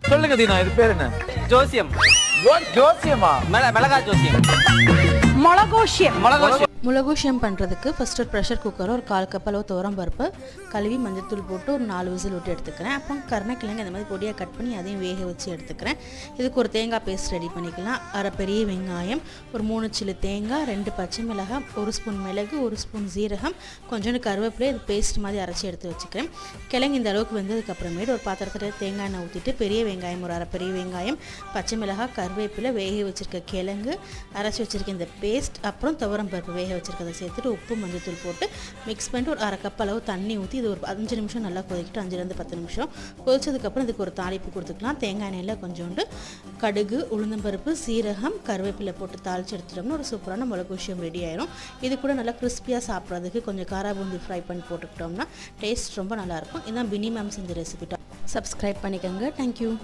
சொல்லுங்க தீனா, இது பேர் என்ன? ஜோசியம். ஜோசியமா? மிளகா ஜோசியம். மிளகோஷியம் பண்ணுறதுக்கு ஃபஸ்ட்டு ஒரு ப்ரெஷர் குக்கர் ஒரு 1/4 கப் அளவு துவரம் பருப்பு கழுவி மஞ்சத்தூள் போட்டு ஒரு 4 விசில் விட்டு எடுத்துக்கிறேன். அப்புறம் கருணக்கிழங்கு இந்த மாதிரி பொடியாக கட் பண்ணி அதையும் வேக வச்சு எடுத்துக்கிறேன். இதுக்கு ஒரு தேங்காய் பேஸ்ட் ரெடி பண்ணிக்கலாம். அரை பெரிய வெங்காயம், ஒரு 3 சில்லு தேங்காய், 2 பச்சை மிளகாய், 1 ஸ்பூன் மிளகு, 1 ஸ்பூன் ஜீரகம், கொஞ்சோண்டு கருவேப்பிலை, இது பேஸ்ட் மாதிரி அரைச்சி எடுத்து வச்சுக்கிறேன். கிழங்கு இந்த அளவுக்கு வெந்ததுக்கப்புறமேட்டு ஒரு பாத்திரத்தில் தேங்காய் எண்ணெய் ஊற்றிட்டு பெரிய வெங்காயம், ஒரு அரை பெரிய வெங்காயம், பச்சை மிளகாய், கருவேப்பிலை, வேக வச்சுருக்க கிழங்கு, அரைச்சி வச்சுருக்க இந்த பேஸ்ட், அப்புறம் துவரம் பருப்பு வேக வச்சுருக்கதை சேர்த்துட்டு உப்பு மஞ்சத்தூள் போட்டு மிக்ஸ் பண்ணிட்டு ஒரு அரை கப் அளவு தண்ணி ஊற்றி இது ஒரு 5 நிமிஷம் நல்லா கொதிக்கிட்டு 5லேருந்து 10 நிமிஷம் கொதிச்சதுக்கப்புறம் இதுக்கு ஒரு தாளிப்பு கொடுத்துக்கலாம். தேங்காய் எண்ணெயில் கொஞ்சோண்டு கடுகு, உளுந்தம்பருப்பு, சீரகம், கருவேப்பிலை போட்டு தாளித்து எடுத்துட்டோம்னா ஒரு சூப்பரான மிளகோஷியம் ரெடி ஆயிரும். இது கூட நல்லா கிறிஸ்பியாக சாப்பிட்றதுக்கு கொஞ்சம் காரா பூந்தி ஃப்ரை பண்ணி போட்டுக்கிட்டோம்னா டேஸ்ட் ரொம்ப நல்லாயிருக்கும். இதுதான் பினி மேம் செஞ்ச ரெசிபி. சப்ஸ்கிரைப் பண்ணிக்கோங்க. தேங்க்யூ.